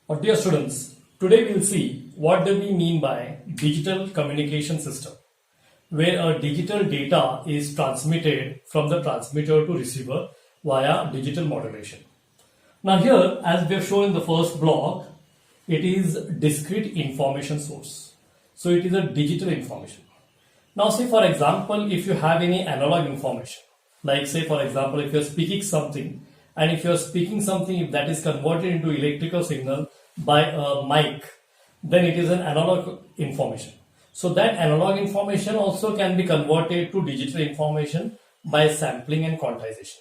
Dear students, today we'll see what do we mean by digital communication system, where a digital data is transmitted from the transmitter to receiver via digital modulation. Now here, as we have shown in the first block, it is discrete information source. So it is a digital information. Now say for example, if you have any analog information, like say for example, if you're speaking something, and if you're speaking something, if that is converted into electrical signal by a mic, then it is an analog information. So that analog information also can be converted to digital information by sampling and quantization.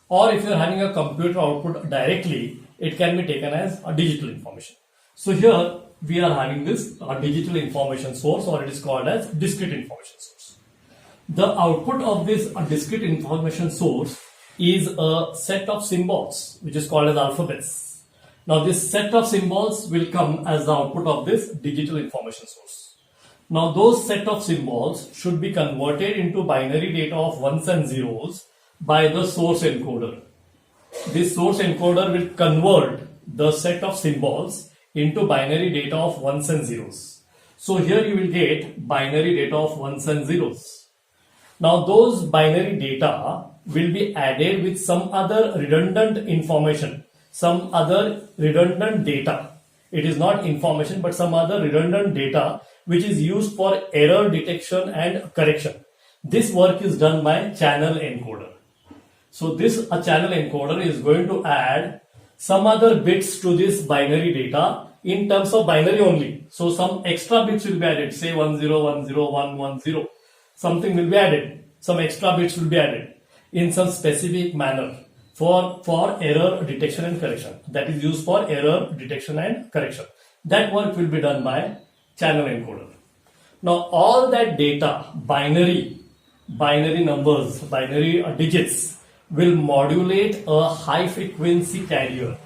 Or if you're having a computer output directly, it can be taken as a digital information. So here we are having this digital information source, or it is called as discrete information source. The output of this discrete information source is a set of symbols which is called as alphabets. Now this set of symbols will come as the output of this digital information source. Now those set of symbols should be converted into binary data of ones and zeros by the source encoder. This source encoder will convert the set of symbols into binary data of ones and zeros. So here you will get binary data of ones and zeros. Now those binary data will be added with some other redundant information, some other redundant data. It is not information but some other redundant data which is used for error detection and correction. This work is done by channel encoder. So this channel encoder is going to add some other bits to this binary data in terms of binary only. So some extra bits will be added, say 1010110. Something will be added, some extra bits will be added in some specific manner for error detection and correction. That is used for error detection and correction. That work will be done by channel encoder. Now all that data, binary numbers, binary digits, will modulate a high frequency carrier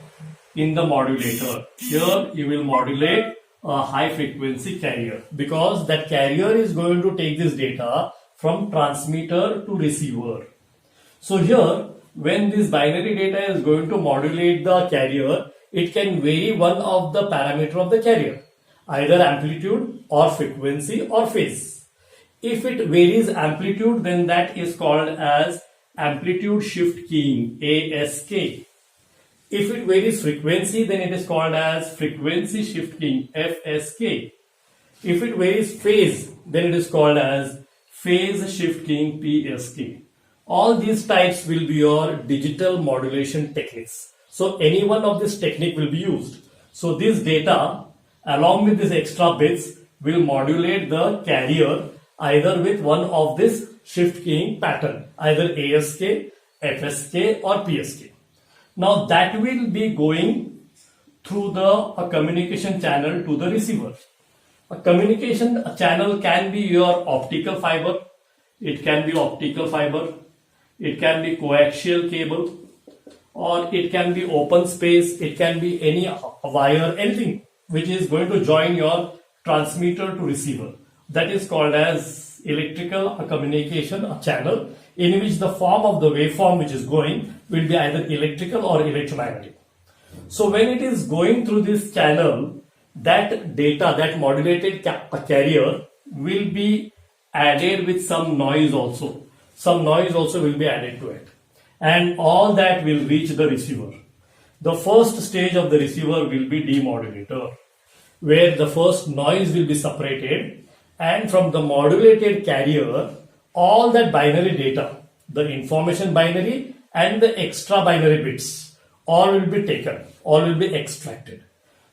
in the modulator. Here you will modulate a high frequency carrier because that carrier is going to take this data from transmitter to receiver. So here, when this binary data is going to modulate the carrier, it can vary one of the parameter of the carrier, either amplitude or frequency or phase. If it varies amplitude, then that is called as amplitude shift keying, ASK. If it varies frequency, then it is called as frequency shift keying, FSK. If it varies phase, then it is called as phase shift keying, PSK. All these types will be your digital modulation techniques. So any one of this technique will be used. So this data along with these extra bits will modulate the carrier either with one of this shift keying pattern, either ASK, FSK or PSK. Now that will be going through a communication channel to the receiver. A communication channel can be your optical fiber, it can be optical fiber, it can be coaxial cable, or it can be open space, it can be any wire, anything which is going to join your transmitter to receiver. That is called as electrical communication channel, in which the form of the waveform which is going will be either electrical or electromagnetic. So when it is going through this channel, that data, that modulated carrier will be added with some noise also. Some noise also will be added to it. And all that will reach the receiver. The first stage of the receiver will be demodulator, where the first noise will be separated, and from the modulated carrier, all that binary data, the information binary and the extra binary bits, all will be taken, all will be extracted.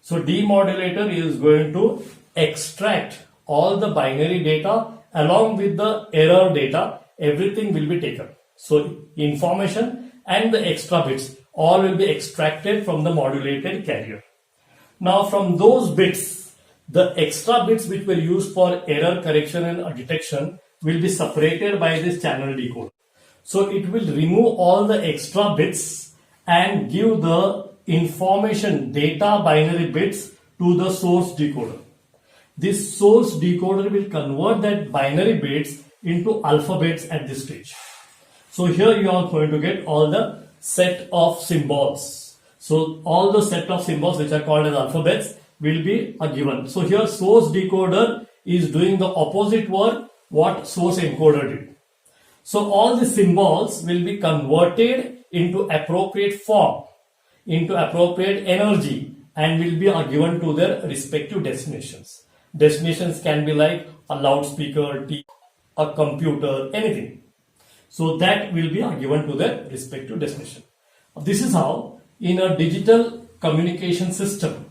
So demodulator is going to extract all the binary data along with the error data, everything will be taken. So information and the extra bits, all will be extracted from the modulated carrier. Now from those bits, the extra bits which were used for error correction and detection will be separated by this channel decoder. So it will remove all the extra bits and give the information data binary bits to the source decoder. This source decoder will convert that binary bits into alphabets at this stage. So here you are going to get all the set of symbols. So all the set of symbols which are called as alphabets will be given. So here source decoder is doing the opposite work what source encoder did. So all the symbols will be converted into appropriate form, into appropriate energy, and will be given to their respective destinations. Destinations can be like a loudspeaker, a computer, anything. So that will be given to their respective destination. This is how in a digital communication system,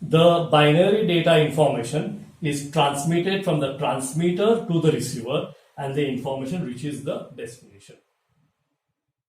the binary data information is transmitted from the transmitter to the receiver and the information reaches the destination.